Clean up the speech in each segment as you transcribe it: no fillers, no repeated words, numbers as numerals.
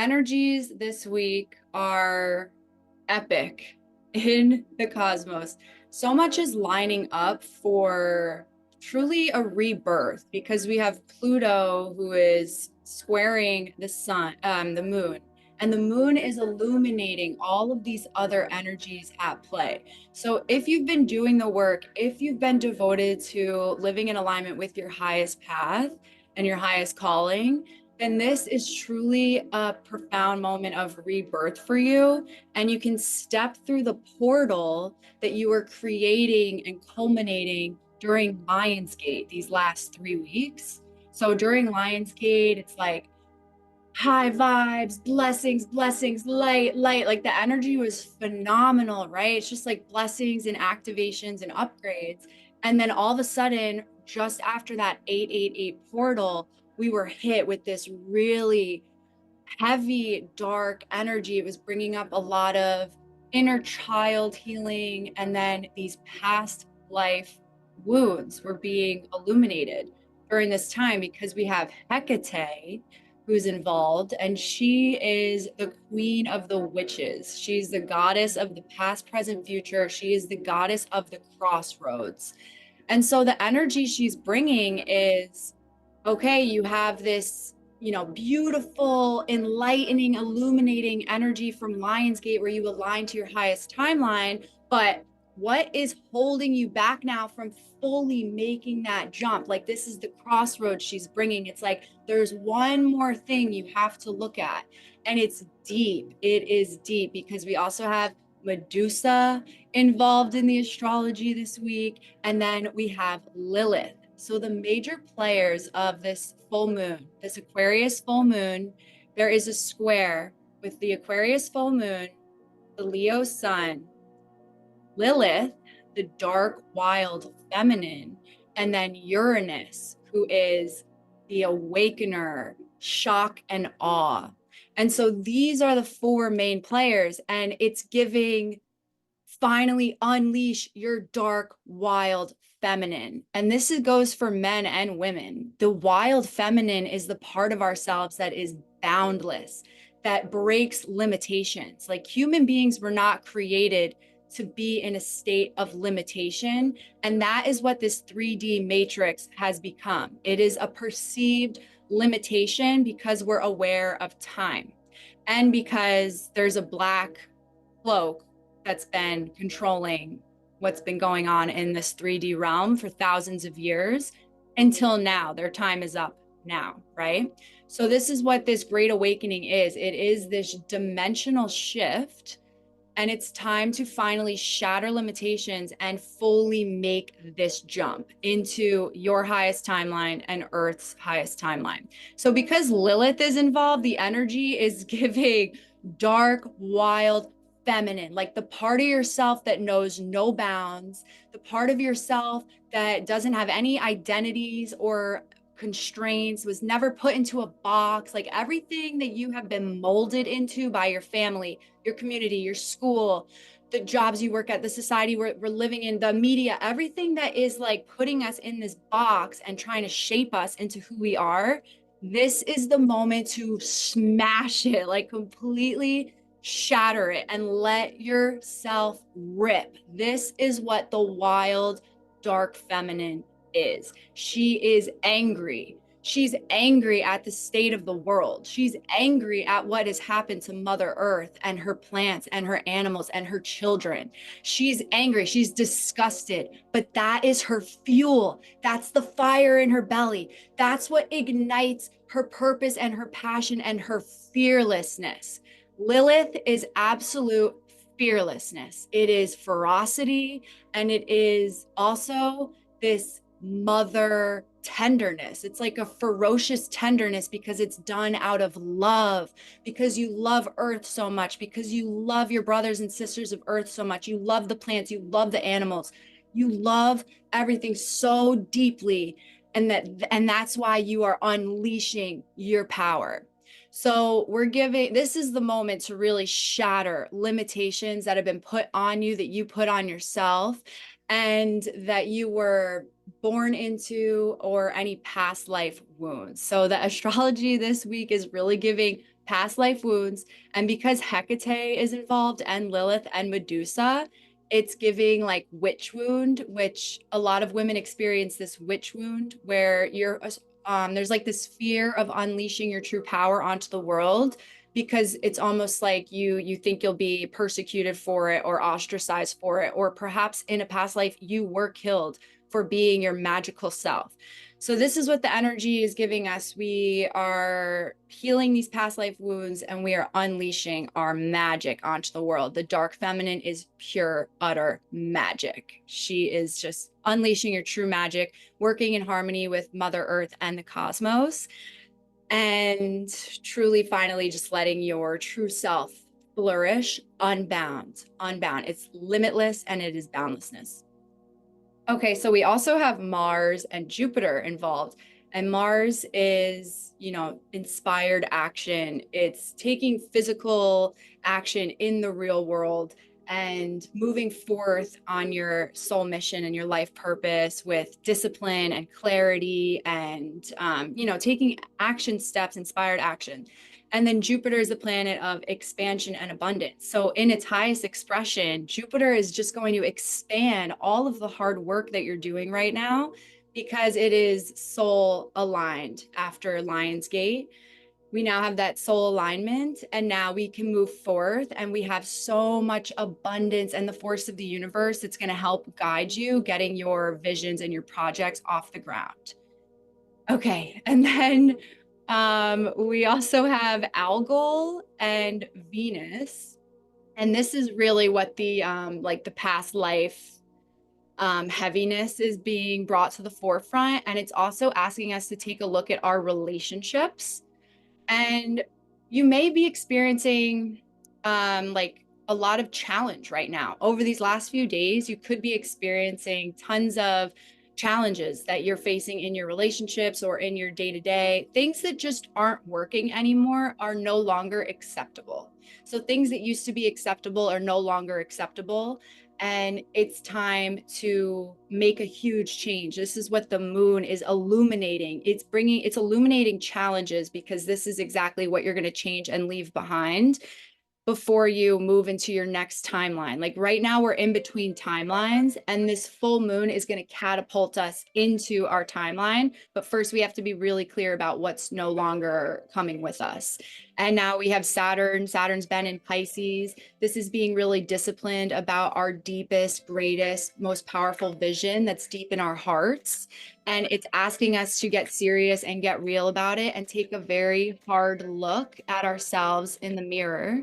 energies this week are epic in the cosmos. So much is lining up for truly a rebirth because we have Pluto who is squaring the sun, the moon, and the moon is illuminating all of these other energies at play. So if you've been doing the work, if you've been devoted to living in alignment with your highest path and your highest calling, then this is truly a profound moment of rebirth for you. And you can step through the portal that you were creating and culminating during Lionsgate these last 3 weeks. So during Lionsgate, it's like high vibes, blessings, blessings, light, light. Like the energy was phenomenal, right? It's just like blessings and activations and upgrades. And then all of a sudden, just after that 888 portal, we were hit with this really heavy, dark energy. It was bringing up a lot of inner child healing. And then these past life wounds were being illuminated during this time because we have Hecate who's involved, and she is the queen of the witches. She's the goddess of the past, present, future. She is the goddess of the crossroads. And so the energy she's bringing is, okay, you have this, beautiful, enlightening, illuminating energy from Lionsgate where you align to your highest timeline. But what is holding you back now from fully making that jump? Like, this is the crossroads she's bringing. It's like, there's one more thing you have to look at. And it's deep. It is deep because we also have Medusa involved in the astrology this week. And then we have Lilith. So the major players of this full moon, this Aquarius full moon, there is a square with the Aquarius full moon, the Leo sun, Lilith, the dark, wild feminine, and then Uranus, who is the awakener, shock and awe. And so these are the four main players, and it's giving finally unleash your dark, wild feminine. And this goes for men and women. The wild feminine is the part of ourselves that is boundless, that breaks limitations. Like, human beings were not created to be in a state of limitation. And that is what this 3D matrix has become. It is a perceived limitation because we're aware of time and because there's a black cloak that's been controlling what's been going on in this 3D realm for thousands of years until now. Their time is up now, right? So this is what this great awakening is. It is this dimensional shift, and it's time to finally shatter limitations and fully make this jump into your highest timeline and Earth's highest timeline. So because Lilith is involved, the energy is giving dark, wild, feminine, like the part of yourself that knows no bounds, the part of yourself that doesn't have any identities or constraints, was never put into a box, like everything that you have been molded into by your family, your community, your school, the jobs you work at, the society we're living in, the media, everything that is like putting us in this box and trying to shape us into who we are. This is the moment to smash it, like completely shatter it and let yourself rip. This is what the wild, dark feminine is. She is angry. She's angry at the state of the world. She's angry at what has happened to Mother Earth and her plants and her animals and her children. She's angry. She's disgusted, but that is her fuel. That's the fire in her belly. That's what ignites her purpose and her passion and her fearlessness. Lilith is absolute fearlessness. It is ferocity, and it is also this mother tenderness. It's like a ferocious tenderness because it's done out of love, because you love Earth so much, because you love your brothers and sisters of Earth so much. You love the plants, you love the animals, you love everything so deeply, and that's why you are unleashing your power. So this is the moment to really shatter limitations that have been put on you, that you put on yourself, and that you were born into, or any past life wounds. So the astrology this week is really giving past life wounds. And because Hecate is involved and Lilith and Medusa, it's giving like witch wound, which a lot of women experience this witch wound where there's like this fear of unleashing your true power onto the world because it's almost like you think you'll be persecuted for it or ostracized for it, or perhaps in a past life you were killed for being your magical self. So this is what the energy is giving us. We are healing these past life wounds and we are unleashing our magic onto the world. The dark feminine is pure, utter magic. She is just unleashing your true magic, working in harmony with Mother Earth and the cosmos, and truly finally just letting your true self flourish unbound. It's limitless and it is boundlessness. Okay, so we also have Mars and Jupiter involved. And Mars is, inspired action. It's taking physical action in the real world and moving forth on your soul mission and your life purpose with discipline and clarity and, taking action steps, inspired action. And then Jupiter is the planet of expansion and abundance. So in its highest expression, Jupiter is just going to expand all of the hard work that you're doing right now because it is soul aligned after Lionsgate. We now have that soul alignment, and now we can move forth, and we have so much abundance and the force of the universe that's going to help guide you getting your visions and your projects off the ground. Okay, and then we also have Algol and Venus, and this is really what the like the past life heaviness is being brought to the forefront, and it's also asking us to take a look at our relationships. And you may be experiencing like a lot of challenge right now. Over these last few days, you could be experiencing tons of challenges that you're facing in your relationships or in your day-to-day. Things that just aren't working anymore are no longer acceptable. So things that used to be acceptable are no longer acceptable. And it's time to make a huge change. This is what the moon is illuminating. It's illuminating challenges because this is exactly what you're going to change and leave behind before you move into your next timeline. Like right now, we're in between timelines, and this full moon is going to catapult us into our timeline. But first, we have to be really clear about what's no longer coming with us. And now we have Saturn. Saturn's been in Pisces. This is being really disciplined about our deepest, greatest, most powerful vision that's deep in our hearts. And it's asking us to get serious and get real about it and take a very hard look at ourselves in the mirror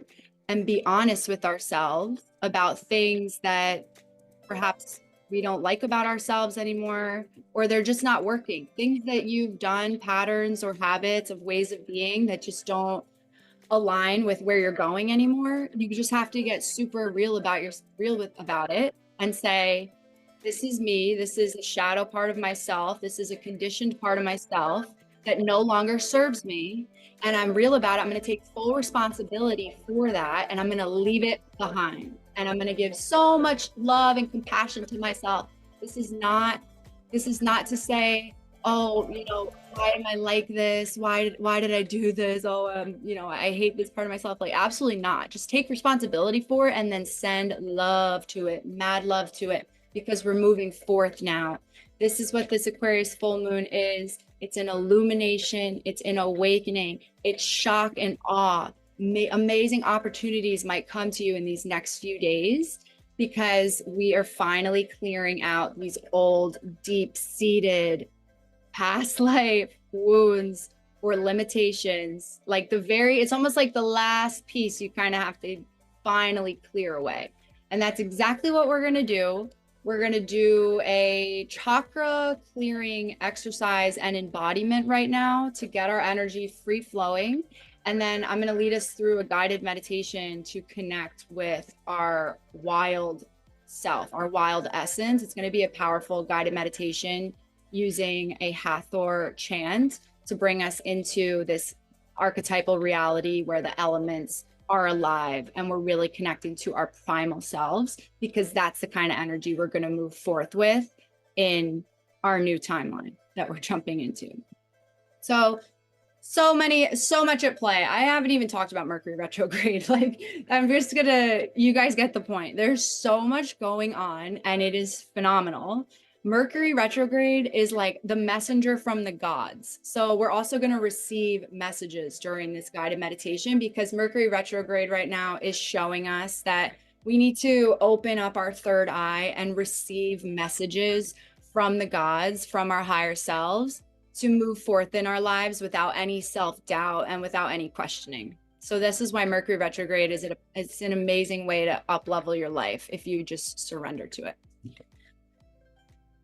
and be honest with ourselves about things that perhaps we don't like about ourselves anymore, or they're just not working. Things that you've done, patterns or habits of ways of being that just don't align with where you're going anymore. You just have to get super real about it and say, this is me. This is a shadow part of myself. This is a conditioned part of myself that no longer serves me. And I'm real about it. I'm going to take full responsibility for that. And I'm going to leave it behind. And I'm going to give so much love and compassion to myself. This is not to say, oh, why am I like this? Why did I do this? Oh, I hate this part of myself. Like, absolutely not. Just take responsibility for it and then send love to it, mad love to it, because we're moving forth now. This is what this Aquarius full moon is. It's an illumination. It's an awakening. It's shock and awe. Amazing opportunities might come to you in these next few days because we are finally clearing out these old, deep-seated past life wounds or limitations. It's almost like the last piece you kind of have to finally clear away. And that's exactly what we're going to do. We're going to do a chakra clearing exercise and embodiment right now to get our energy free flowing. And then I'm going to lead us through a guided meditation to connect with our wild self, our wild essence. It's going to be a powerful guided meditation using a Hathor chant to bring us into this archetypal reality where the elements are alive and we're really connecting to our primal selves, because that's the kind of energy we're going to move forth with in our new timeline that we're jumping into. So So much at play. I haven't even talked about Mercury retrograde. Like, I'm just gonna, you guys get the point. There's so much going on, and it is phenomenal. Mercury retrograde is like the messenger from the gods. So we're also going to receive messages during this guided meditation because Mercury retrograde right now is showing us that we need to open up our third eye and receive messages from the gods, from our higher selves, to move forth in our lives without any self-doubt and without any questioning. So this is why Mercury retrograde it's an amazing way to up level your life if you just surrender to it.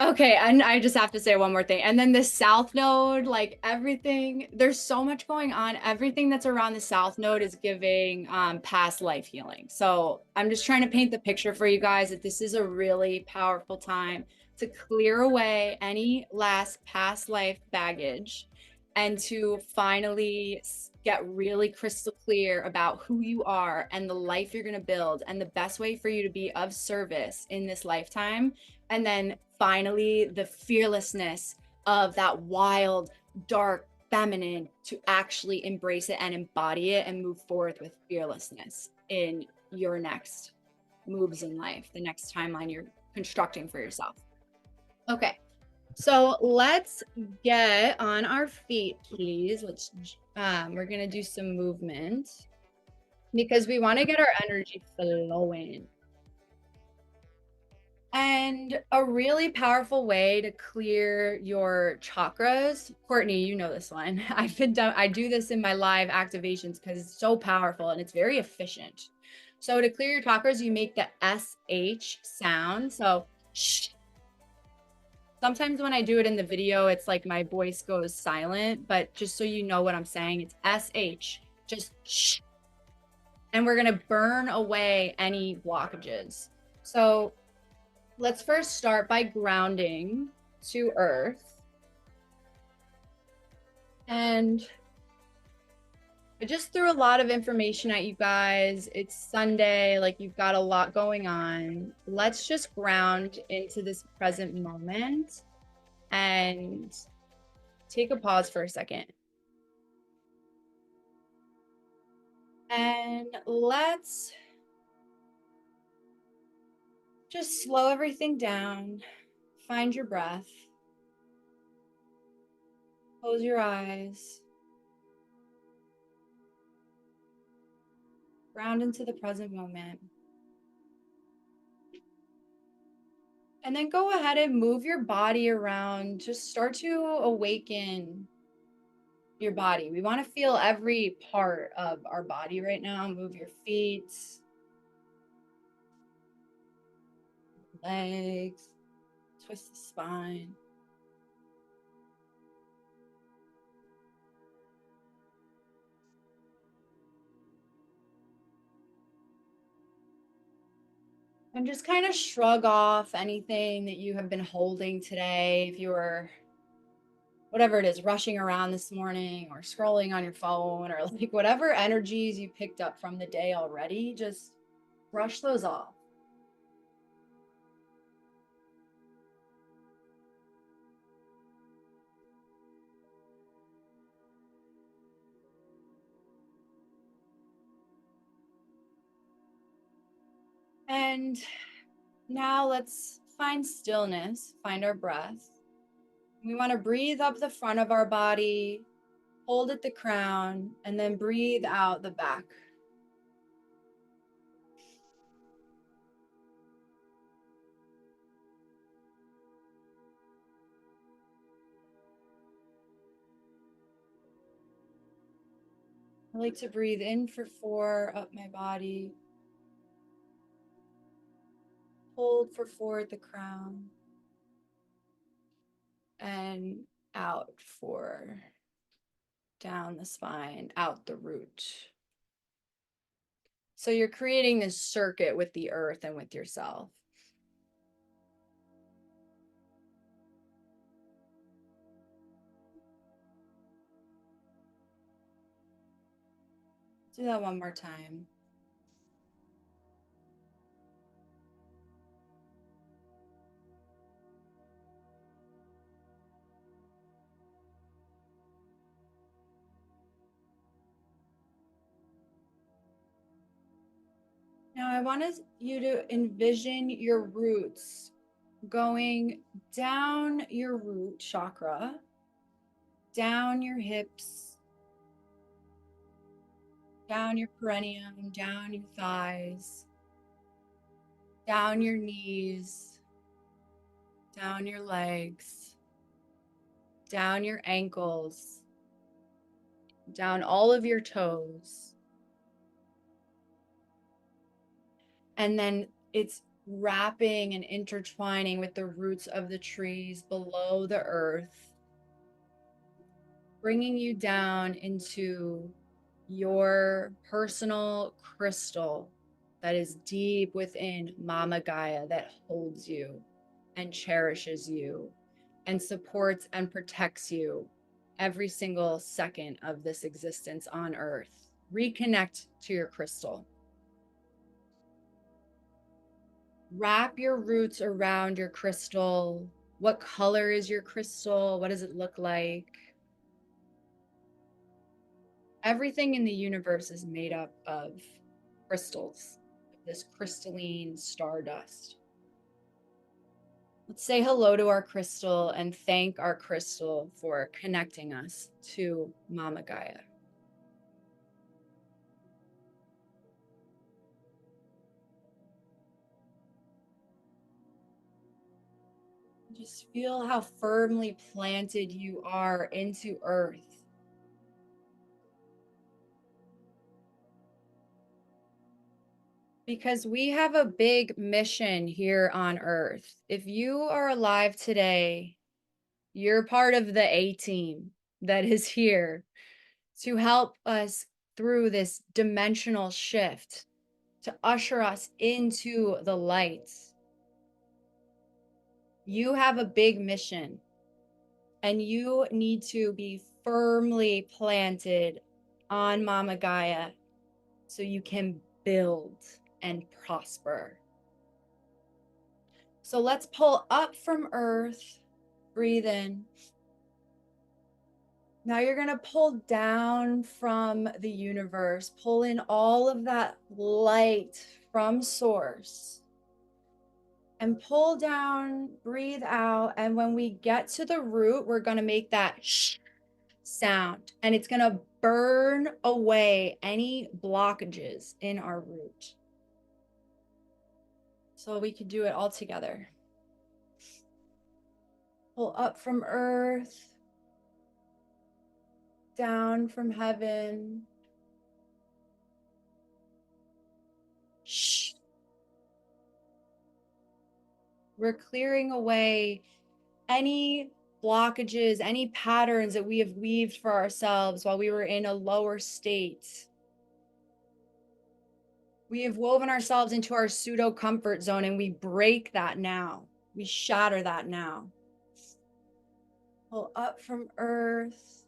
Okay, and I just have to say one more thing. And then the South Node, like everything, there's so much going on. Everything that's around the South Node is giving past life healing. So I'm just trying to paint the picture for you guys that this is a really powerful time to clear away any last past life baggage and to finally get really crystal clear about who you are and the life you're going to build and the best way for you to be of service in this lifetime. And then finally, the fearlessness of that wild, dark feminine to actually embrace it and embody it and move forth with fearlessness in your next moves in life, the next timeline you're constructing for yourself. Okay, so let's get on our feet, please. We're gonna do some movement because we want to get our energy flowing. And a really powerful way to clear your chakras, Courtney, you know this one. I do this in my live activations because it's so powerful and it's very efficient. So to clear your chakras, you make the SH sound. So shh. Sometimes when I do it in the video, it's like my voice goes silent, but just so you know what I'm saying, it's SH, just shh. And we're gonna burn away any blockages. So let's first start by grounding to earth. And I just threw a lot of information at you guys. It's Sunday, like you've got a lot going on. Let's just ground into this present moment and take a pause for a second. And let's just slow everything down. Find your breath. Close your eyes. Ground into the present moment. And then go ahead and move your body around. Just start to awaken your body. We want to feel every part of our body right now. Move your feet, legs, twist the spine. And just kind of shrug off anything that you have been holding today. If you were, whatever it is, rushing around this morning or scrolling on your phone or like whatever energies you picked up from the day already, just brush those off. And now let's find stillness, find our breath. We want to breathe up the front of our body, hold at the crown, and then breathe out the back. I like to breathe in for 4 up my body. Hold for 4 at the crown. And out for down the spine, out the root. So you're creating this circuit with the earth and with yourself. Do that one more time. I want you to envision your roots going down your root chakra, down your hips, down your perineum, down your thighs, down your knees, down your legs, down your ankles, down all of your toes. And then it's wrapping and intertwining with the roots of the trees below the earth, bringing you down into your personal crystal that is deep within Mama Gaia, that holds you and cherishes you and supports and protects you every single second of this existence on earth. Reconnect to your crystal. Wrap your roots around your crystal. What color is your crystal? What does it look like? Everything in the universe is made up of crystals, this crystalline stardust. Let's say hello to our crystal and thank our crystal for connecting us to Mama Gaia. Just feel how firmly planted you are into earth. Because we have a big mission here on earth. If you are alive today, you're part of the A team that is here to help us through this dimensional shift, to usher us into the light. You have a big mission, and you need to be firmly planted on Mama Gaia so you can build and prosper. So let's pull up from earth, breathe in. Now you're going to pull down from the universe, pull in all of that light from source, and pull down, breathe out. And when we get to the root, we're going to make that shh sound, and it's going to burn away any blockages in our root. So we could do it all together. Pull up from earth, down from heaven. Shh. We're clearing away any blockages, any patterns that we have weaved for ourselves while we were in a lower state. We have woven ourselves into our pseudo comfort zone, and we break that now. We shatter that now. Pull up from earth,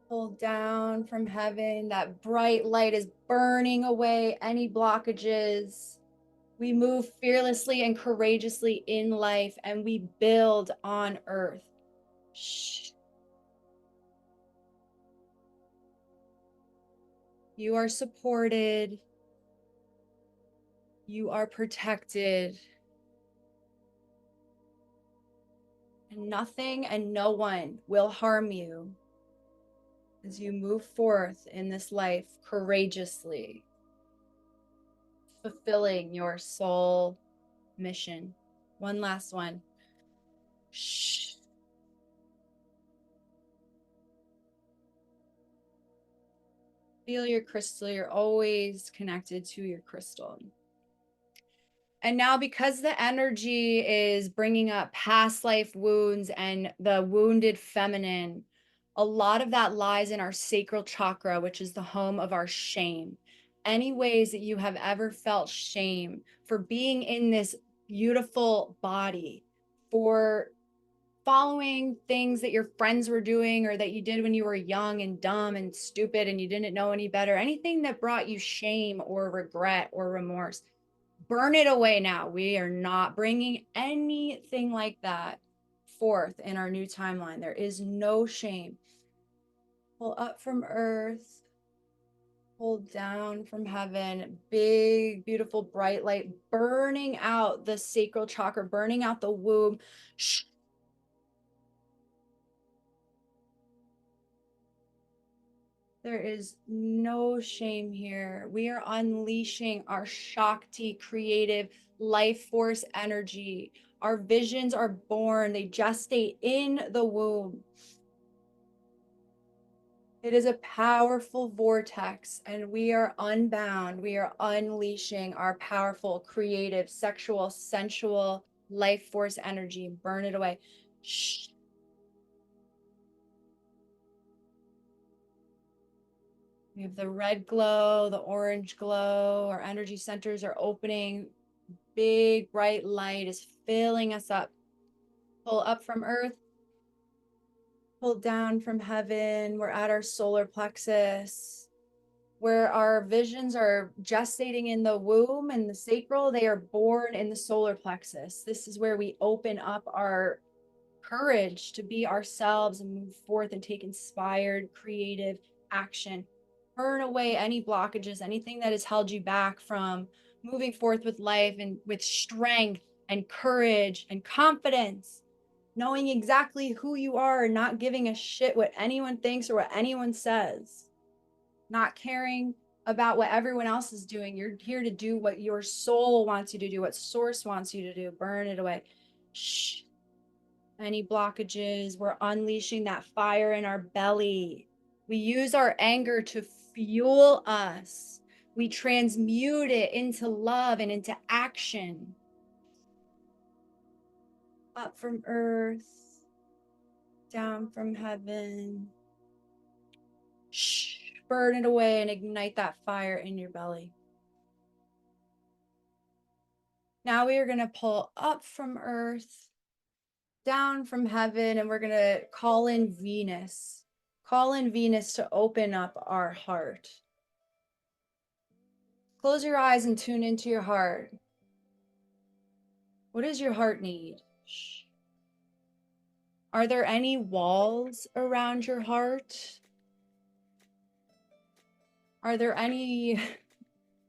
pull down from heaven. That bright light is burning away any blockages. We move fearlessly and courageously in life, and we build on earth. Shh. You are supported. You are protected. And nothing and no one will harm you as you move forth in this life courageously, fulfilling your soul mission. One last one. Shh. Feel your crystal. You're always connected to your crystal. And now, because the energy is bringing up past life wounds and the wounded feminine, a lot of that lies in our sacral chakra, which is the home of our shame. Any ways that you have ever felt shame for being in this beautiful body, for following things that your friends were doing or that you did when you were young and dumb and stupid and you didn't know any better, anything that brought you shame or regret or remorse, burn it away now. We are not bringing anything like that forth in our new timeline. There is no shame. Pull up from earth, Pull down from heaven, big, beautiful, bright light, burning out the sacral chakra, burning out the womb. Shh. There is no shame here. We are unleashing our Shakti, creative life force energy. Our visions are born, they gestate in the womb. It is a powerful vortex, and we are unbound. We are unleashing our powerful, creative, sexual, sensual life force energy. Burn it away. Shh. We have the red glow, the orange glow. Our energy centers are opening. Big, bright light is filling us up. Pull up from earth, pull down from heaven. We're at our solar plexus, where our visions are gestating in the womb and the sacral. They are born in the solar plexus. This is where we open up our courage to be ourselves and move forth and take inspired, creative action. Burn away any blockages, anything that has held you back from moving forth with life and with strength and courage and confidence, knowing exactly who you are and not giving a shit what anyone thinks or what anyone says, not caring about what everyone else is doing. You're here to do what your soul wants you to do, what source wants you to do. Burn it away. Shh. Any blockages, we're unleashing that fire in our belly. We use our anger to fuel us. We transmute it into love and into action. Up from earth, down from heaven. Shh, burn it away and ignite that fire in your belly. Now we are going to pull up from earth, down from heaven, and we're going to call in Venus. Call in Venus to open up our heart. Close your eyes and tune into your heart. What does your heart need? Shh. Are there any walls around your heart? Are there any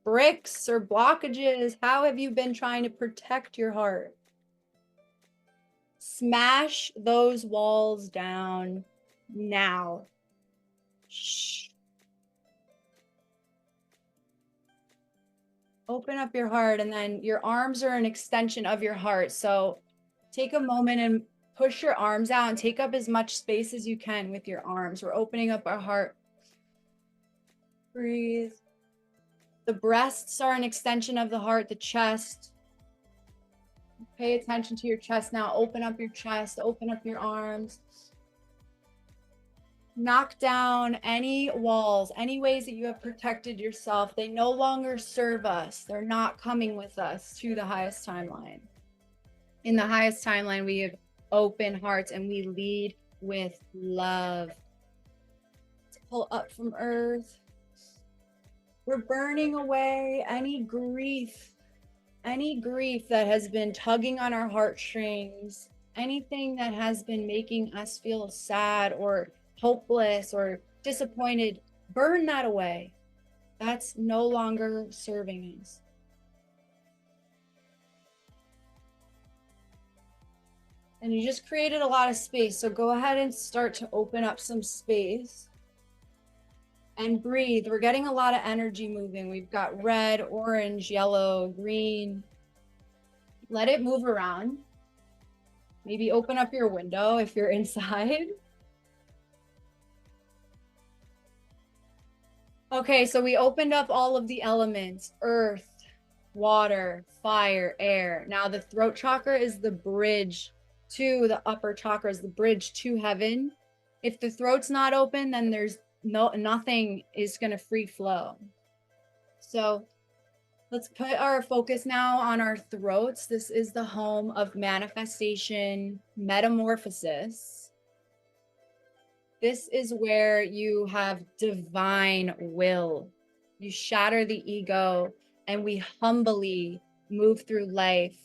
bricks or blockages? How have you been trying to protect your heart? Smash those walls down now. Shh. Open up your heart, and then your arms are an extension of your heart. So take a moment and push your arms out and take up as much space as you can with your arms. We're opening up our heart. Breathe. The breasts are an extension of the heart, the chest. Pay attention to your chest now. Open up your chest, open up your arms. Knock down any walls, any ways that you have protected yourself. They no longer serve us. They're not coming with us to the highest timeline. In the highest timeline, we have open hearts and we lead with love. Let's pull up from earth. We're burning away any grief that has been tugging on our heartstrings, anything that has been making us feel sad or hopeless or disappointed. Burn that away. That's no longer serving us. And you just created a lot of space. So go ahead and start to open up some space and breathe. We're getting a lot of energy moving. We've got red, orange, yellow, green. Let it move around. Maybe open up your window if you're inside. Okay, so we opened up all of the elements: earth, water, fire, air. Now the throat chakra is the bridge to the upper chakras, the bridge to heaven. If the throat's not open, then there's nothing is going to free flow. So let's put our focus now on our throats. This is the home of manifestation, metamorphosis. This is where you have divine will. You shatter the ego, and we humbly move through life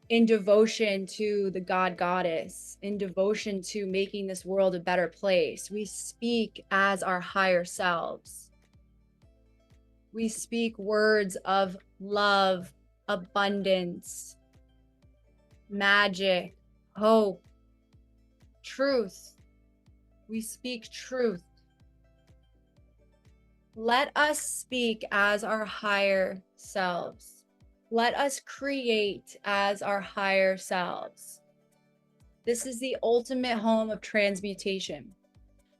in devotion to the God Goddess, in devotion to making this world a better place. We speak as our higher selves. We speak words of love, abundance, magic, hope, truth. We speak truth. Let us speak as our higher selves. Let us create as our higher selves. This is the ultimate home of transmutation.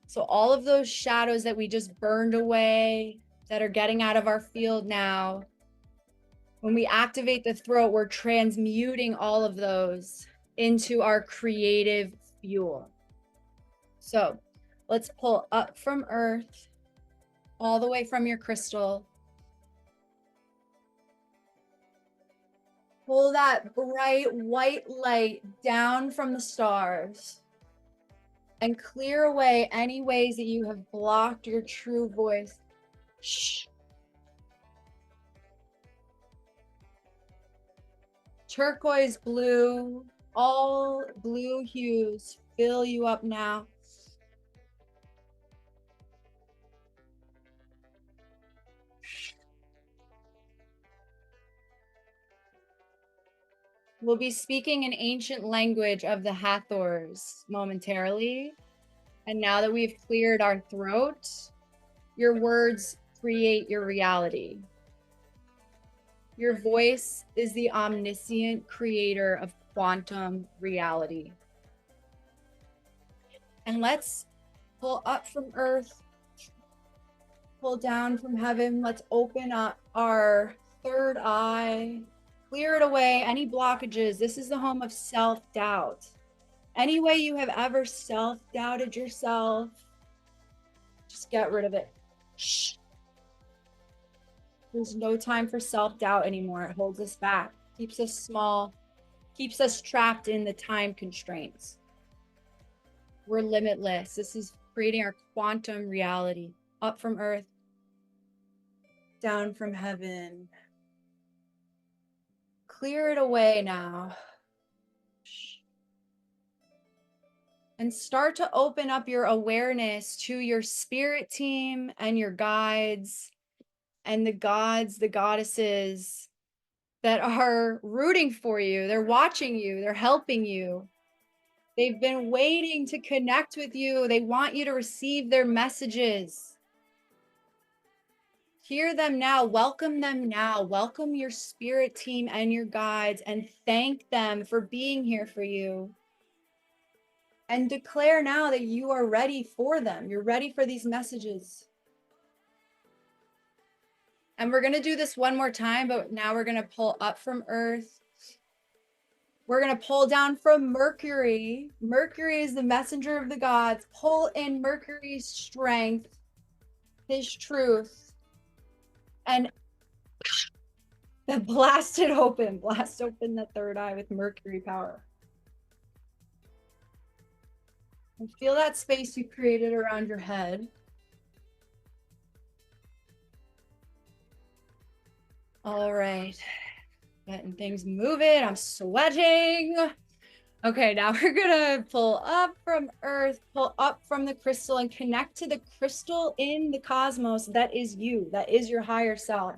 So all of those shadows that we just burned away, that are getting out of our field now, when we activate the throat, we're transmuting all of those into our creative fuel. So let's pull up from earth, all the way from your crystal. Pull that bright white light down from the stars and clear away any ways that you have blocked your true voice. Shh. Turquoise blue, all blue hues fill you up now. We'll be speaking an ancient language of the Hathors momentarily. And now that we've cleared our throat, your words create your reality. Your voice is the omniscient creator of quantum reality. And let's pull up from earth, pull down from heaven. Let's open up our third eye, clear it away, any blockages. This is the home of self-doubt. Any way you have ever self-doubted yourself, just get rid of it. Shh. There's no time for self-doubt anymore. It holds us back, keeps us small, keeps us trapped in the time constraints. We're limitless. This is creating our quantum reality. Up from earth, down from heaven. Clear it away now. And start to open up your awareness to your spirit team and your guides and the gods, the goddesses that are rooting for you. They're watching you. They're helping you. They've been waiting to connect with you. They want you to receive their messages. Hear them now. Welcome them now. Welcome your spirit team and your guides and thank them for being here for you. And declare now that you are ready for them. You're ready for these messages. And we're going to do this one more time, but now we're going to pull up from earth. We're going to pull down from Mercury. Mercury is the messenger of the gods. Pull in Mercury's strength, his truth, and blast it open. Blast open the third eye with Mercury power. And feel that space you created around your head. All right, getting things moving. I'm sweating. Okay, now we're gonna pull up from earth, pull up from the crystal and connect to the crystal in the cosmos. That is you, that is your higher self.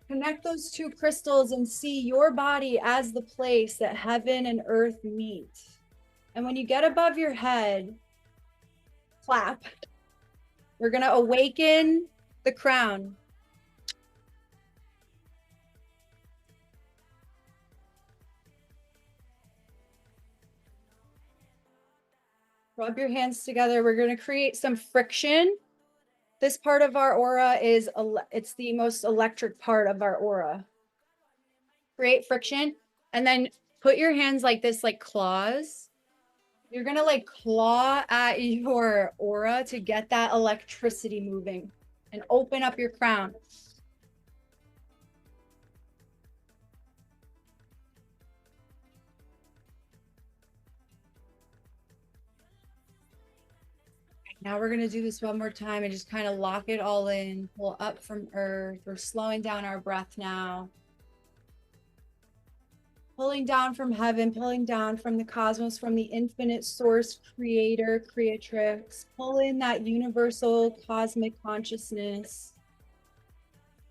Connect those two crystals and see your body as the place that heaven and earth meet. And when you get above your head, clap. We're gonna awaken the crown. Rub your hands together. We're going to create some friction. This part of our aura is, it's the most electric part of our aura. Create friction and then put your hands like this, like claws. You're going to like claw at your aura to get that electricity moving and open up your crown. Now we're going to do this one more time and just kind of lock it all in. Pull up from earth. We're slowing down our breath now. pulling down from heaven, pulling down from the cosmos, from the infinite source, creator, creatrix. Pull in that universal cosmic consciousness.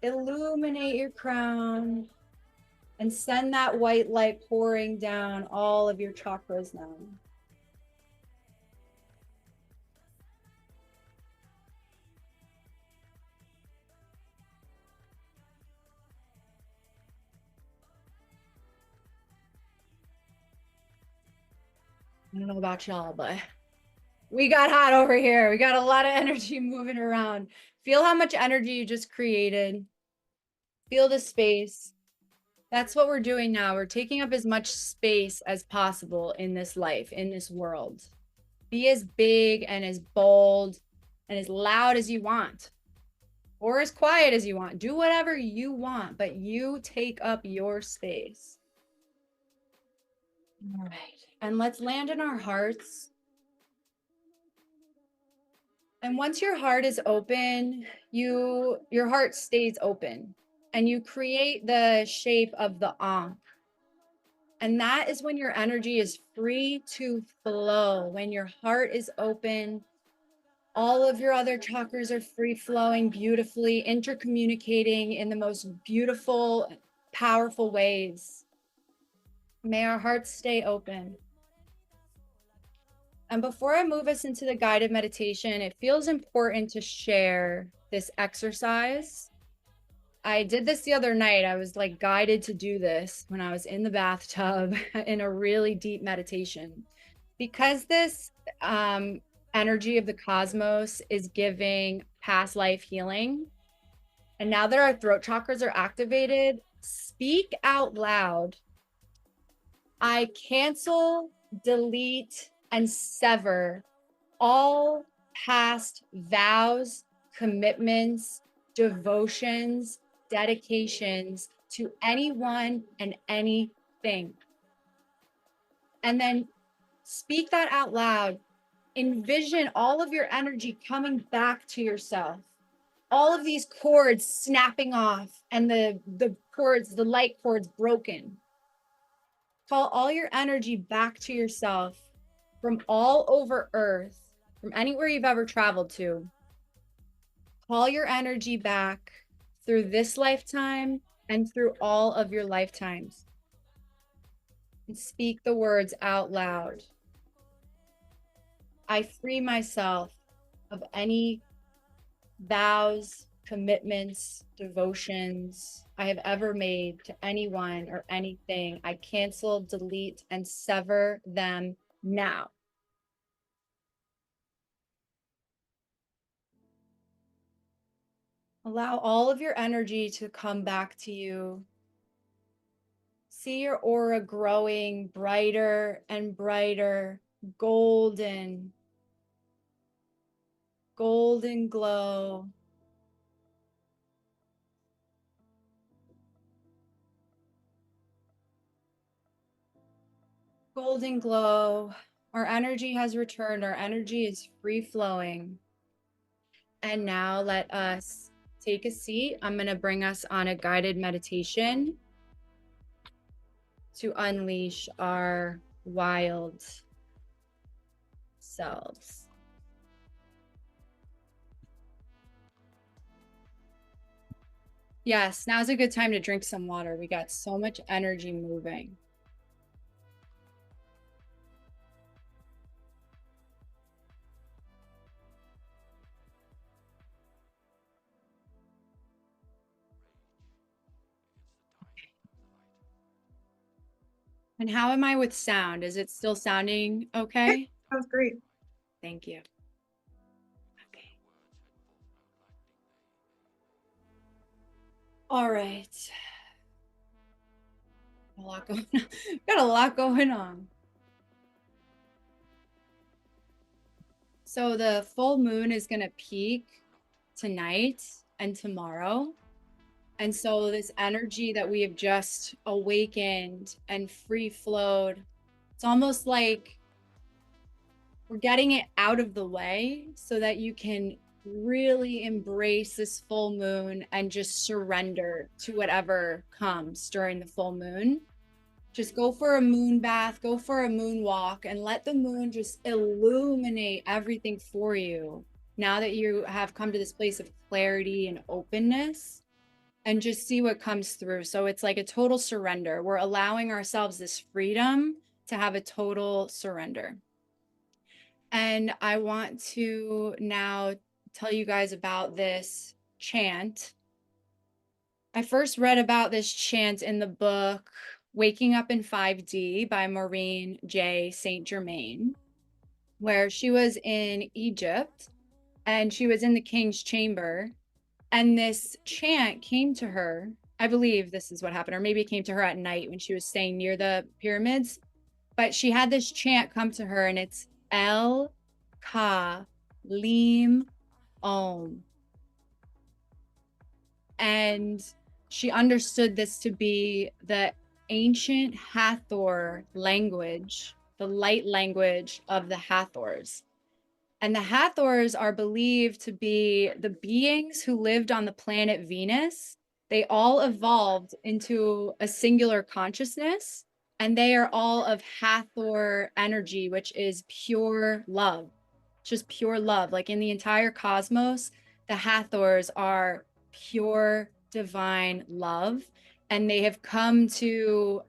Illuminate your crown and send that white light pouring down all of your chakras now. I don't know about y'all, but we got hot over here. We got a lot of energy moving around. Feel how much energy you just created. Feel the space. That's what we're doing now. We're taking up as much space as possible in this life, in this world. Be as big and as bold and as loud as you want, or as quiet as you want. Do whatever you want, but you take up your space. All right. And let's land in our hearts. And once your heart is open, your heart stays open and you create the shape of the Ankh. And that is when your energy is free to flow. When your heart is open, all of your other chakras are free flowing beautifully, intercommunicating in the most beautiful, powerful ways. May our hearts stay open. And before I move us into the guided meditation, it feels important to share this exercise. I did this the other night. I was like guided to do this when I was in the bathtub in a really deep meditation. Because this energy of the cosmos is giving past life healing, and now that our throat chakras are activated, speak out loud. I cancel, delete, and sever all past vows, commitments, devotions, dedications to anyone and anything. And then speak that out loud. Envision all of your energy coming back to yourself. All of these cords snapping off and the cords, the light cords broken. Call all your energy back to yourself from all over Earth, from anywhere you've ever traveled to. Call your energy back through this lifetime and through all of your lifetimes. And speak the words out loud. I free myself of any vows, commitments, devotions I have ever made to anyone or anything. I cancel, delete, and sever them now. Allow all of your energy to come back to you. See your aura growing brighter and brighter, golden glow. Golden glow. Our energy has returned. Our energy is free flowing. And now let us take a seat. I'm going to bring us on a guided meditation to unleash our wild selves. Yes, now's a good time to drink some water. We got so much energy moving. And how am I with sound? Is it still sounding okay? Sounds great. Thank you. Okay. All right. A lot going on. Got a lot going on. So the full moon is going to peak tonight and tomorrow. And so this energy that we have just awakened and free flowed, it's almost like we're getting it out of the way so that you can really embrace this full moon and just surrender to whatever comes during the full moon. Just go for a moon bath, go for a moon walk, and let the moon just illuminate everything for you. Now that you have come to this place of clarity and openness, and just see what comes through. So it's like a total surrender. We're allowing ourselves this freedom to have a total surrender. And I want to now tell you guys about this chant. I first read about this chant in the book Waking Up in 5D by Maureen J. Saint Germain, where she was in Egypt and she was in the king's chamber. And this chant came to her. I believe this is what happened, or maybe it came to her at night when she was staying near the pyramids. But she had this chant come to her, and it's El Ka Lim Om. And she understood this to be the ancient Hathor language, the light language of the Hathors. And the Hathors are believed to be the beings who lived on the planet Venus. They all evolved into a singular consciousness, and they are all of Hathor energy, which is pure love, just pure love. Like in the entire cosmos, the Hathors are pure divine love, and they have come to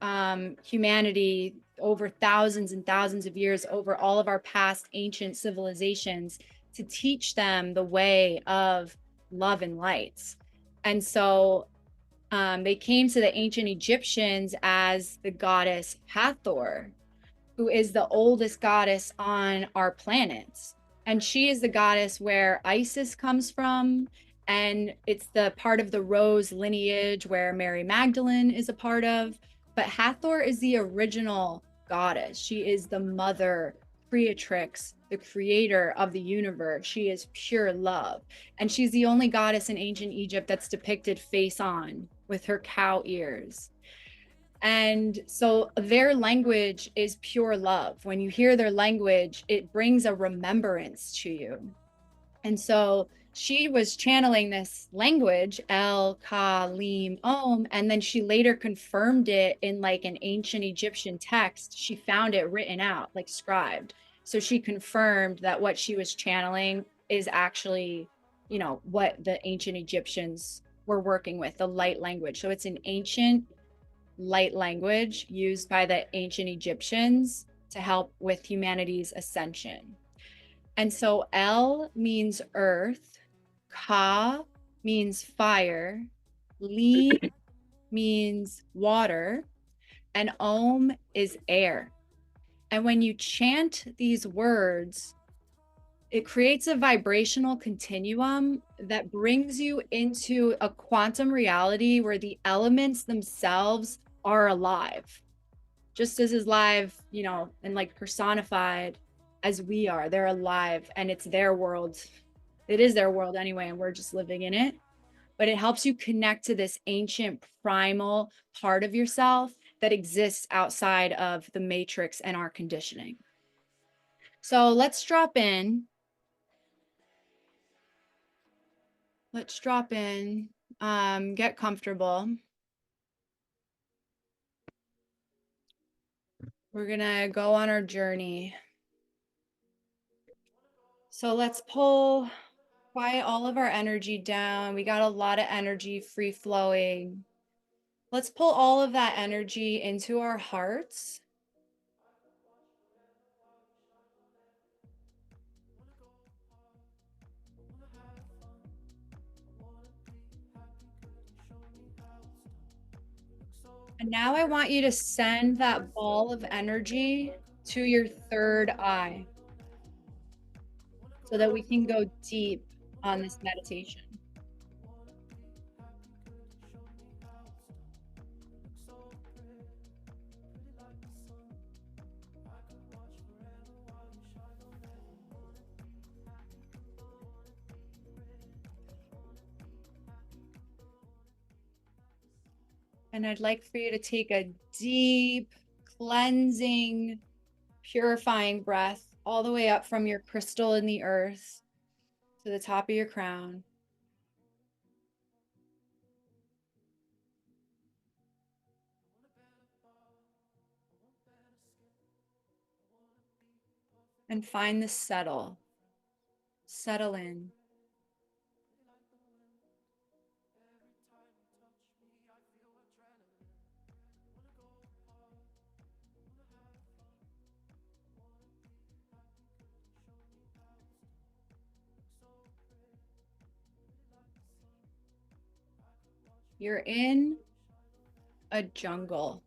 humanity over thousands and thousands of years, over all of our past ancient civilizations, to teach them the way of love and light. And so they came to the ancient Egyptians as the goddess Hathor, who is the oldest goddess on our planet. And she is the goddess where Isis comes from. And it's the part of the Rose lineage where Mary Magdalene is a part of. But Hathor is the original goddess. She is the mother creatrix, the creator of the universe. She is pure love. And she's the only goddess in ancient Egypt that's depicted face on with her cow ears. And so their language is pure love. When you hear their language, it brings a remembrance to you. And so she was channeling this language, El Ka Lim Om, and then she later confirmed it in like an ancient Egyptian text. She found it written out, like scribed. So she confirmed that what she was channeling is actually, you know, what the ancient Egyptians were working with, the light language. So it's an ancient light language used by the ancient Egyptians to help with humanity's ascension. And so El means earth, Ka means fire, Li means water, and Om is air. And when you chant these words, it creates a vibrational continuum that brings you into a quantum reality where the elements themselves are alive, just as alive, you know, and like personified as we are. They're alive and it's their world. It is their world anyway, and we're just living in it. But it helps you connect to this ancient primal part of yourself that exists outside of the matrix and our conditioning. So let's drop in. Let's drop in, get comfortable. We're gonna go on our journey. So let's quiet all of our energy down. We got a lot of energy free flowing. Let's pull all of that energy into our hearts. And now I want you to send that ball of energy to your third eye so that we can go deep on this meditation. And I'd like for you to take a deep, cleansing, purifying breath all the way up from your crystal in the earth to the top of your crown. and find the settle. Settle in. You're in a jungle.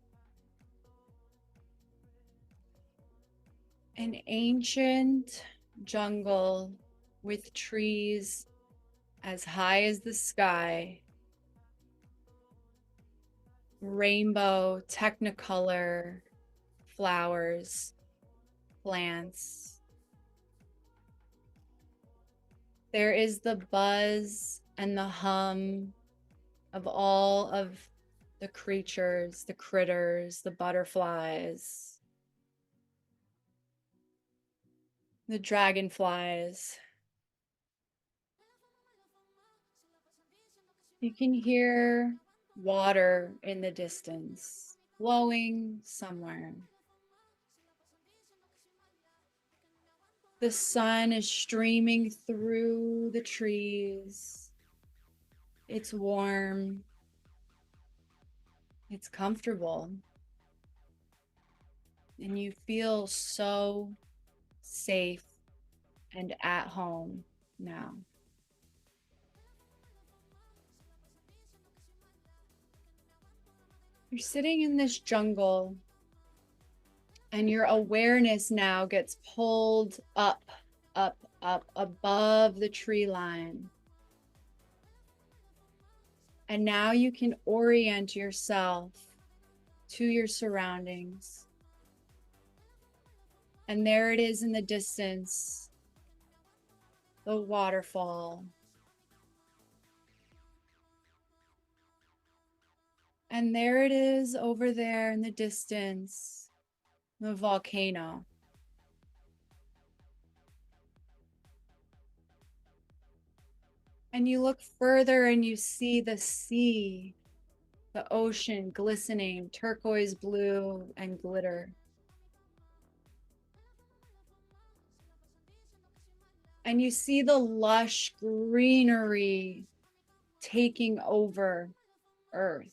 An ancient jungle with trees as high as the sky, rainbow, technicolor flowers, plants. There is the buzz and the hum of all of the creatures, the critters, the butterflies, the dragonflies. You can hear water in the distance, flowing somewhere. The sun is streaming through the trees. It's warm. It's comfortable. And you feel so safe and at home now. You're sitting in this jungle, and your awareness now gets pulled up, up, up above the tree line. And now you can orient yourself to your surroundings. And there it is in the distance, the waterfall. And there it is over there in the distance, the volcano. And you look further and you see the sea, the ocean glistening, turquoise blue and glitter. And you see the lush greenery taking over Earth.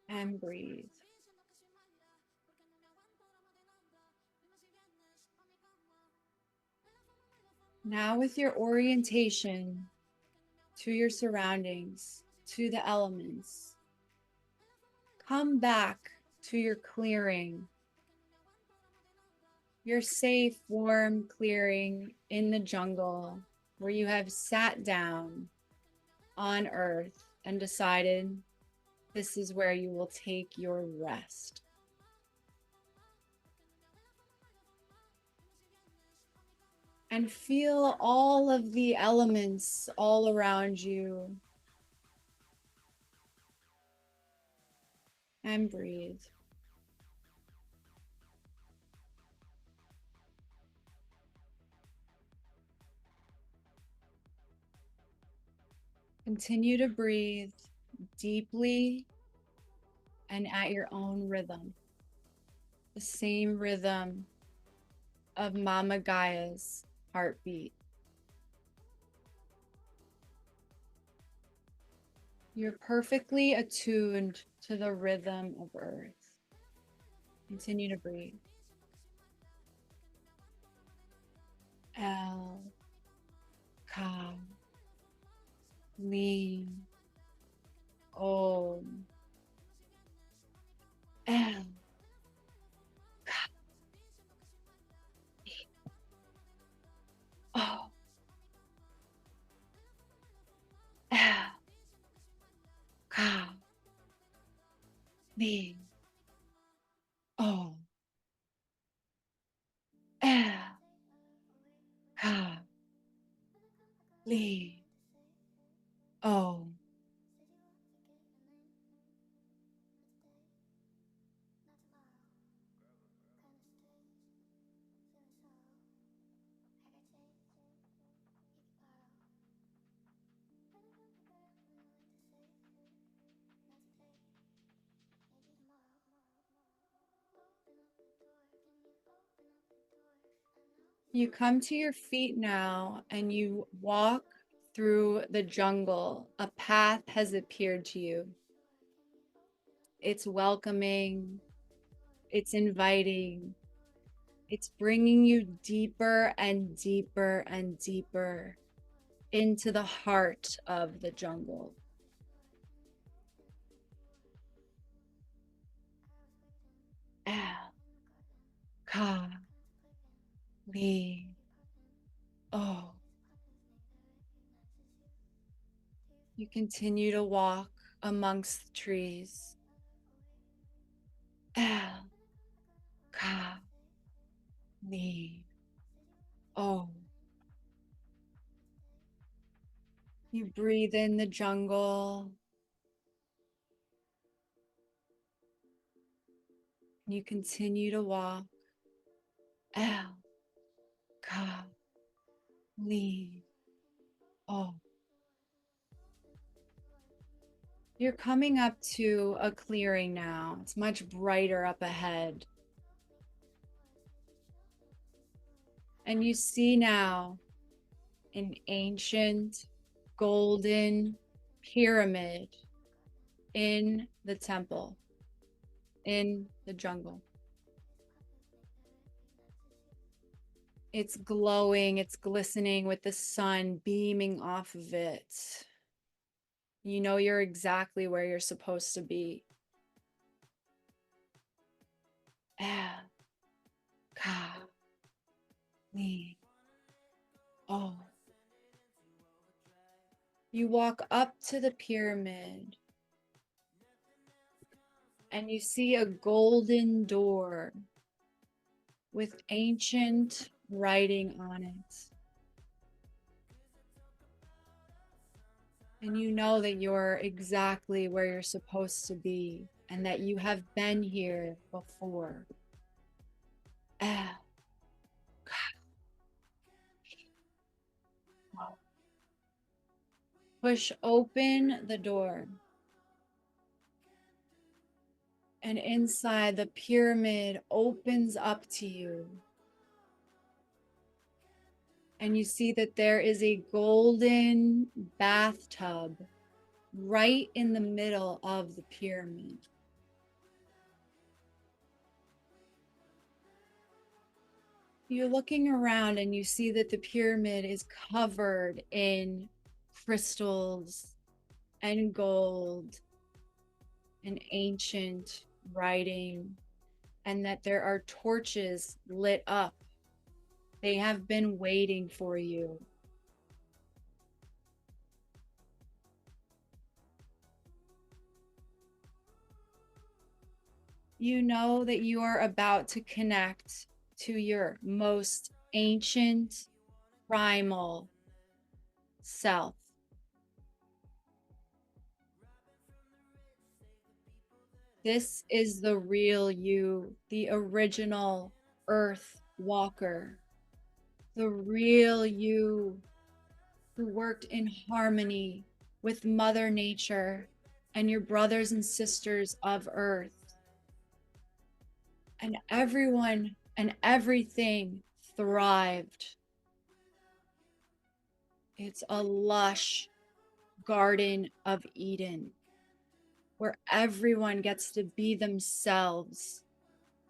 And breathe. Now with your orientation to your surroundings, to the elements, come back to your clearing, your safe, warm clearing in the jungle where you have sat down on Earth and decided this is where you will take your rest. And feel all of the elements all around you. And breathe. Continue to breathe deeply and at your own rhythm. The same rhythm of Mama Gaia's heartbeat. You're perfectly attuned to the rhythm of Earth. Continue to breathe. El, Ka, Li, Om, El, Ka, Li, Om, El, Ka, Li, Om, El, Ka, Li, Om. You come to your feet now and you walk through the jungle. A path has appeared to you. It's welcoming, it's inviting, it's bringing you deeper and deeper and deeper into the heart of the jungle. Al, Ka, Li, O. You continue to walk amongst the trees. Al, Ka, Li, O. You breathe in the jungle. You continue to walk. Al, Ka, Li, O. You're coming up to a clearing now. It's much brighter up ahead. And you see now an ancient golden pyramid in the temple, in the jungle. It's glowing, it's glistening with the sun beaming off of it. You know you're exactly where you're supposed to be. Ah, Ka, Li, O. You walk up to the pyramid and you see a golden door with ancient writing on it. And you know that you're exactly where you're supposed to be and that you have been here before. Ah. Push open the door. And inside, the pyramid opens up to you. And you see that there is a golden bathtub right in the middle of the pyramid. You're looking around and you see that the pyramid is covered in crystals and gold and ancient writing, and that there are torches lit up. They have been waiting for you. You know that you are about to connect to your most ancient, primal self. This is the real you, the original Earth Walker, the real you who worked in harmony with Mother Nature and your brothers and sisters of Earth. And everyone and everything thrived. It's a lush Garden of Eden where everyone gets to be themselves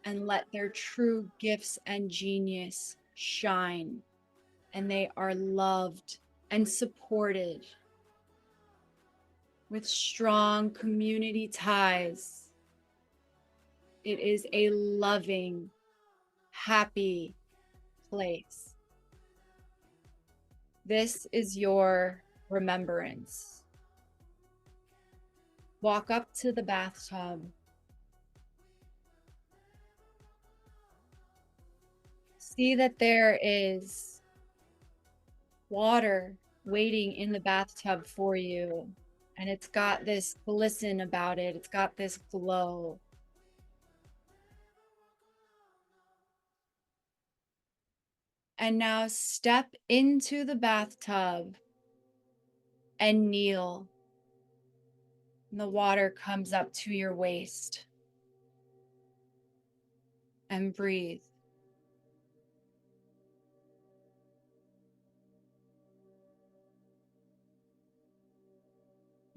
and let their true gifts and genius shine. And they are loved and supported with strong community ties. It is a loving, happy place. This is your remembrance. Walk up to the bathtub. See that there is water waiting in the bathtub for you. And it's got this glisten about it. It's got this glow. And now step into the bathtub and kneel. And the water comes up to your waist. And breathe.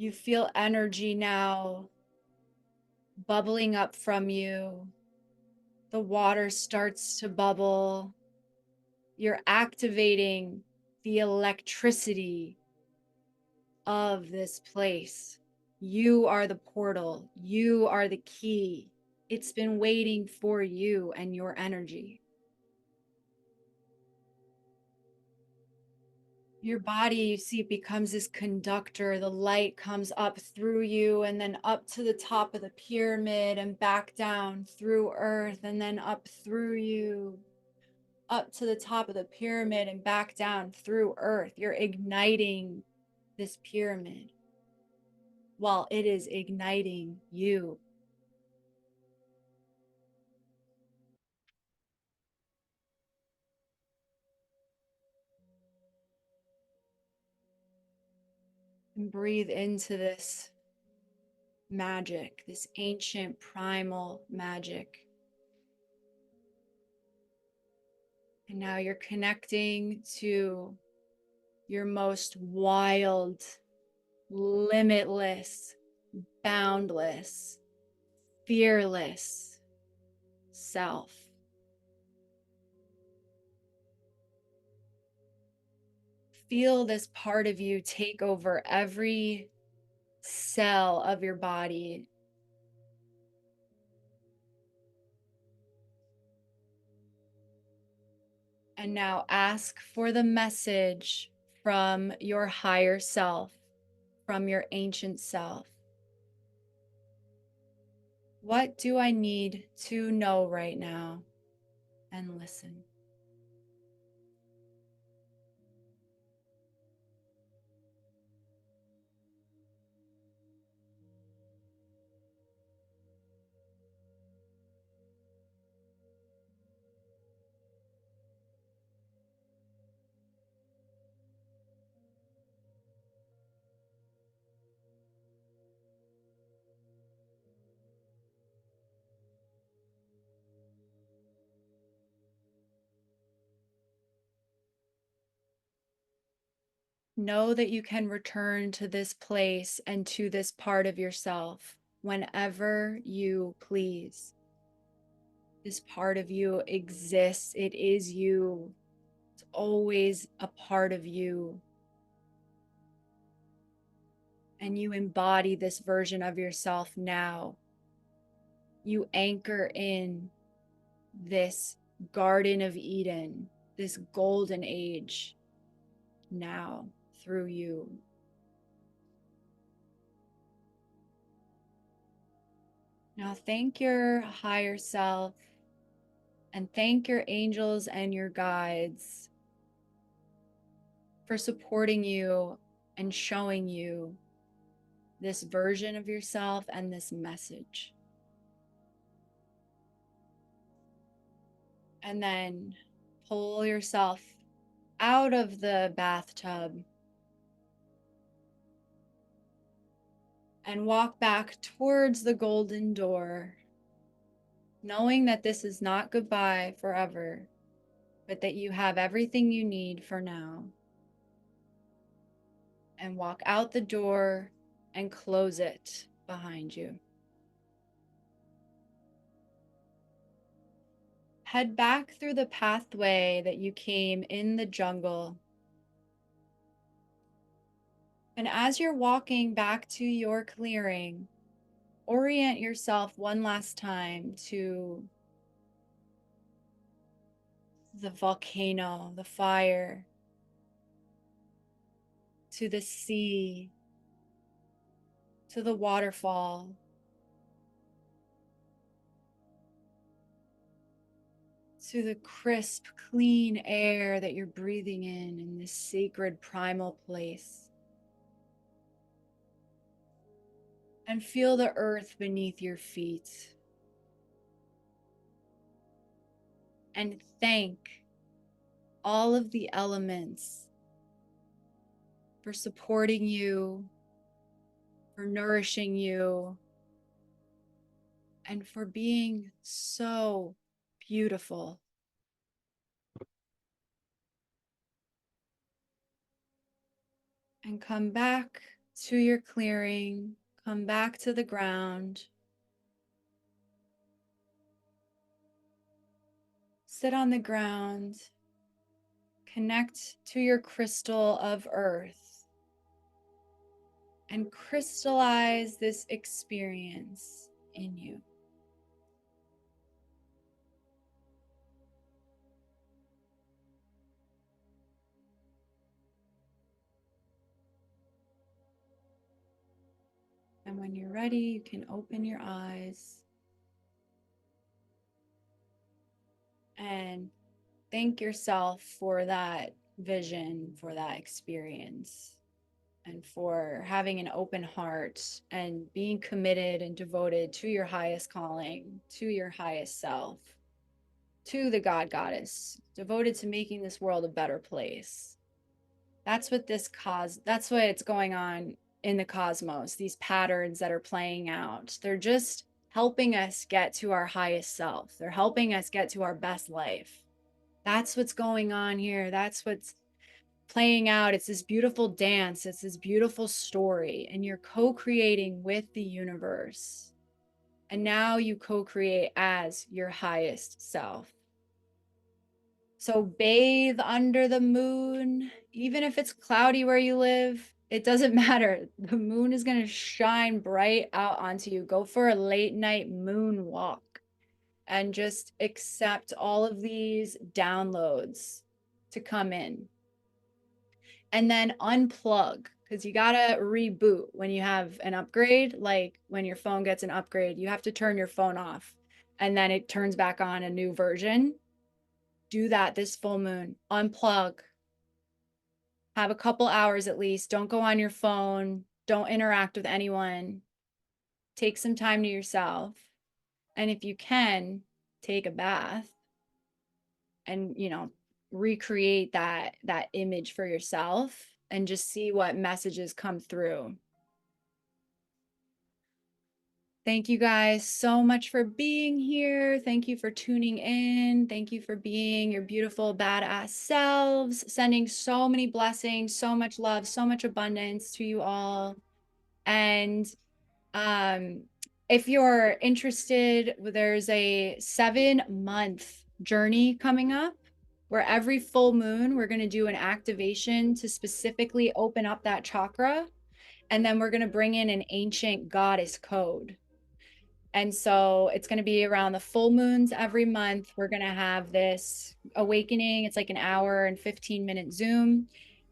You feel energy now bubbling up from you. The water starts to bubble. You're activating the electricity of this place. You are the portal. You are the key. It's been waiting for you and your energy. Your body, you see, becomes this conductor. The light comes up through you and then up to the top of the pyramid and back down through earth and then up through you, up to the top of the pyramid and back down through earth. You're igniting this pyramid while it is igniting you. And breathe into this magic, this ancient primal magic. And now you're connecting to your most wild, limitless, boundless, fearless self. Feel this part of you take over every cell of your body. And now ask for the message from your higher self, from your ancient self. What do I need to know right now? And listen. Know that you can return to this place and to this part of yourself whenever you please. This part of you exists. It is you. It's always a part of you. And you embody this version of yourself now. You anchor in this Garden of Eden, this golden age now through you. Now thank your higher self and thank your angels and your guides for supporting you and showing you this version of yourself and this message. And then pull yourself out of the bathtub and walk back towards the golden door, knowing that this is not goodbye forever, but that you have everything you need for now. And walk out the door and close it behind you. Head back through the pathway that you came in the jungle. And as you're walking back to your clearing, orient yourself one last time to the volcano, the fire, to the sea, to the waterfall, to the crisp, clean air that you're breathing in this sacred primal place. And feel the earth beneath your feet. And thank all of the elements for supporting you, for nourishing you, and for being so beautiful. And come back to your clearing, come back to the ground. Sit on the ground. Connect to your crystal of earth and crystallize this experience in you. And when you're ready, you can open your eyes and thank yourself for that vision, for that experience, and for having an open heart and being committed and devoted to your highest calling, to your highest self, to the God Goddess, devoted to making this world a better place. That's what that's what it's going on in the cosmos, these patterns that are playing out. They're just helping us get to our highest self. They're helping us get to our best life. That's what's going on here. That's what's playing out. It's this beautiful dance. It's this beautiful story. And you're co-creating with the universe. And now you co-create as your highest self. So bathe under the moon, even if it's cloudy where you live, it doesn't matter. The moon is going to shine bright out onto you. Go for a late night moon walk and just accept all of these downloads to come in. And then unplug, because you got to reboot when you have an upgrade. Like when your phone gets an upgrade, you have to turn your phone off and then it turns back on a new version. Do that this full moon. Unplug. Have a couple hours at least. Don't go on your phone. Don't interact with anyone. Take some time to yourself. And if you can, take a bath and, recreate that image for yourself and just see what messages come through. Thank you guys so much for being here. Thank you for tuning in. Thank you for being your beautiful, badass selves. Sending so many blessings, so much love, so much abundance to you all. And if you're interested, there's a 7-month journey coming up where every full moon, we're going to do an activation to specifically open up that chakra. And then we're going to bring in an ancient goddess code. And so it's going to be around the full moons every month. We're going to have this awakening. It's like an hour and 15-minute Zoom.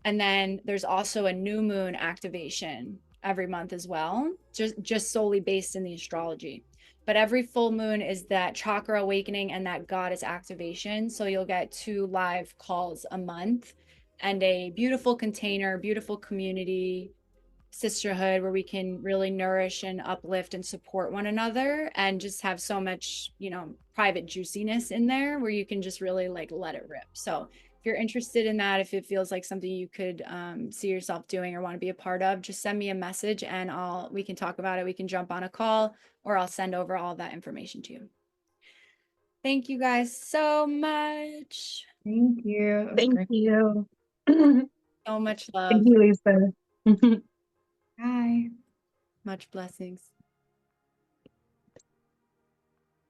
And then there's also a new moon activation every month as well, just solely based in the astrology. But every full moon is that chakra awakening and that goddess activation. So you'll get 2 live calls a month and a beautiful container, beautiful community, sisterhood where we can really nourish and uplift and support one another and just have so much, private juiciness in there where you can just really like let it rip. So if you're interested in that, if it feels like something you could see yourself doing or want to be a part of, just send me a message and we can talk about it. We can jump on a call or I'll send over all that information to you. Thank you guys so much. Thank you. Thank you. So much love. Thank you, Lisa. Bye. Much blessings.